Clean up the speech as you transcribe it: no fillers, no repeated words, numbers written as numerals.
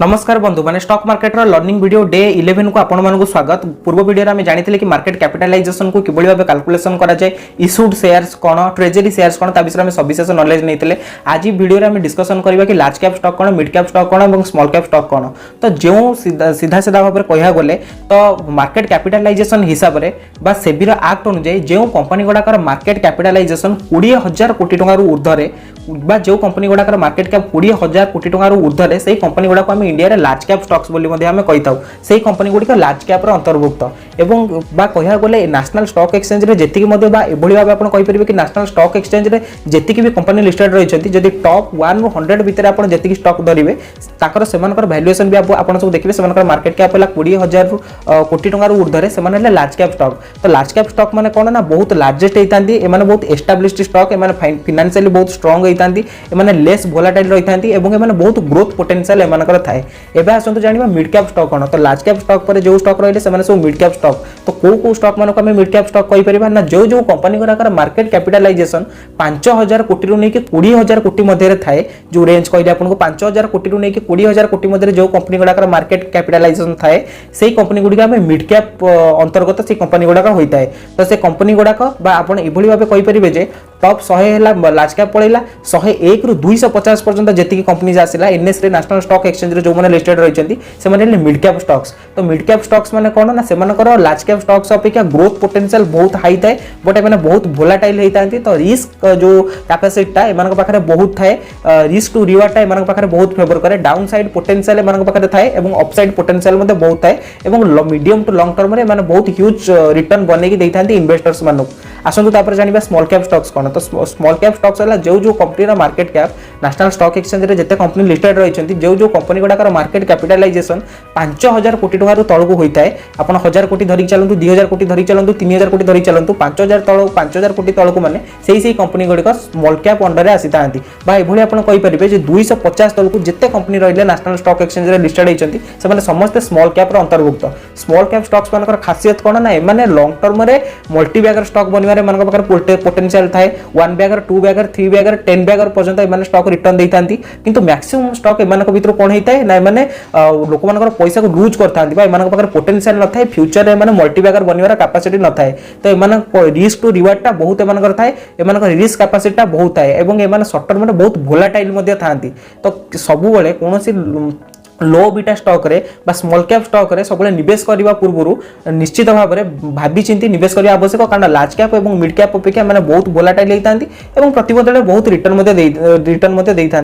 नमस्कार बंधु मैंने stock market learning video day 11 को आपण मानक स्वागत। पूर्व वीडियो में जानी कि मार्केट कैपिटलाइजेशन को किभली भाव कैलकुलेशन करा जाए, इश्यूड शेयर्स कौन, ट्रेजरी शेयर्स कौन, ता विषय में सविशेष नॉलेज नहीं। आज वीडियो में डिस्कशन करबा कि लार्ज कैप स्टॉक कौन, मिड कैप स्टॉक कौन और स्मॉल कैप स्टॉक कौन। तो जो सीधा सीधा भाव में कह गले तो मार्केट कैपिटलाइजेशन हिसाब से बा सेबीर एक्ट अनुसार जो कंपनी गुड़ाकर मार्केट कैपिटलाइजेशन 20,000 कोटी टंका ऊर्ध्वे बा जो कंपनी गुड़ाकर मार्केट कैप 20,000 कोटी टंका ऊर्ध्वे से कंपनी गुड़ाक आम इंडिया रे लार्ज कैप स्टॉक्स बोली मध्ये आमे कहिताउ। सेही कंपनी गुड़िक लार्ज कैप रो अंतर्भुक्त एवं बा कहिया गले नेशनल स्टॉक एक्सचेंज रे जेतिकी मध्ये बा एभली भाबे आपण कहि परिबे कि नेशनल स्टॉक एक्सचेंज रे जेतिकी भी कंपनी लिस्टेड रही छथि जदि टॉप 1 रो 100 भितर आपण जेतिकी स्टॉक धरिबे ताकर सेमानकर वैल्यूएशन भी आपण सब देखिबे। सेमानकर मार्केट कैप हला 20,000 कोटी टंका रो ऊर्ध्वे सेमान हले लार्ज कैप स्टॉक। तो लार्ज कैप स्टॉक माने कोन ना बहुत लार्जेस्ट हेतांती, एमाने बहुत एस्टैब्लिश्ड स्टॉक, एमाने फाइनेंशियली बहुत स्ट्रांग हेतांती, एमाने लेस वोलेटाइल रहितांती एवं एमाने बहुत ग्रोथ पोटेंशियल एमानकर थाए। एबे आसंतु जानिबा मिड कैप स्टॉक कोन। तो लार्ज कैप स्टॉक पर जो स्टॉक रहिले सेमाने सब मिड कैप स्टॉक। तो को स्टॉक मानको हमें मिड कैप स्टॉक कहि परिबा ना जो जो कंपनी गुराकर मार्केट कैपिटलाइजेशन 5,000 कोटी रु नेकी 20,000 कोटी मध्ये रे थाए। जो रेंज कहले आपनको 5,000 कोटी रु नेकी 20,000 कोटी मध्ये रे जो कंपनी गुराकर मार्केट कैपिटलाइजेशन थाए सेही कंपनी गुडिका हमें मिड कैप अंतर्गत से कंपनी गुडाक होइताए। तो से कंपनी गुडाक बा आपण एभली भाबे कहि परिबे जे टॉप 100 हैला लार्ज कैप पळैला 101 रु 250 पर्यंत जेतिकी कंपनीज आसिला एनएस रे नेशनल स्टॉक एक्सचेंज रे जो माने लिस्टेड रहिचंती से माने मिड कैप स्टॉक्स। तो मिड कैप स्टॉक्स माने कोन ना सेमानकर लार्ज कैप स्टॉक्स अपेक्षा ग्रोथ पोटेंशियल बहुत हाई थाए बट एमाने बहुत वोलेटाइल हेतांती। तो रिस्क जो कैपेसिटी ता एमानक पाखरे बहुत थाए, रिस्क टू रिवार्ड ता एमानक पाखरे बहुत फेवर करे, डाउन साइड पोटेंशियल एमानक पाखरे थाए एवं अपसाइड पोटेंशियल मध्ये बहुत थाए एवं मीडियम टू लॉन्ग टर्म रे माने बहुत ह्यूज रिटर्न बनेकी देइथांती इन्वेस्टर्स मानक। आसंतु तापर जानिबा स्मॉल कैप स्टॉक्स कोन। तो स्मॉल कैप स्टॉक्स हला जो जो कंपनी रा market cap national stock exchange रे जते कंपनी लिस्टेड रहिचंती जो जो कंपनी गुडाकर मार्केट कैपिटलाइजेशन 5,000 कोटी टंका रु तळकु होइताए। आपण 1,000 कोटी धरि चलंतु, 2,000 कोटी धरि चलंतु, 3,000 कोटी धरि चलंतु, 5,000 कोटी तळकु माने सेही कंपनी गुडिक स्मॉल कैप अंडर रे आसीतांती। बा एभली आपण कहि परिबे जे 250 तळकु जते कंपनी रहिले नेशनल स्टॉक एक्सचेंज रे लिस्टेड हेचंती से माने समस्त स्मॉल कैप रो अंतर्भुक्त। स्मॉल कैप स्टॉक्स मानकर खासियत कोन ना एमाने लॉन्ग टर्म रे मल्टी बैगर स्टॉक बनिवारे मानक पाकर पोटेंशियल थाए। 1 बैगर, 2 बैगर, 3 बैगर, 10 बैगर पर्यंत एमाने स्टॉक रिटर्न देइतांती। किंतु मैक्सिमम स्टॉक एमानक भितर कोन हेताए ना एमाने लोक मानकर पैसा को लूज करथांती बा एमानक पाकर पोटेंशियल न थाए, फ्यूचर रे एमाने मल्टी बैगर बनिवार कैपेसिटी न थाए। तो एमानक रिस्क टू रिवार्ड ता बहुत एमानकर थाए, एमानक रिस्क कैपेसिटी ता बहुत थाए एवं एमाने शॉर्ट टर्म रे बहुत वोलेटाइल मध्ये थांती। तो सब बेले कोनोसी लो बीटा स्टॉक रे बा स्मॉल कैप स्टॉक रे सब निवेश करबा पूर्वरु निश्चित भाव में भाबी चिंती निवेश करबा आवश्यक। कारण लार्ज कैप एवं मिड कैप अपेक्षा माने बहुत वोलेटाइल हेतांती एवं प्रतिबदले बहुत रिटर्न मध्ये देइथांती।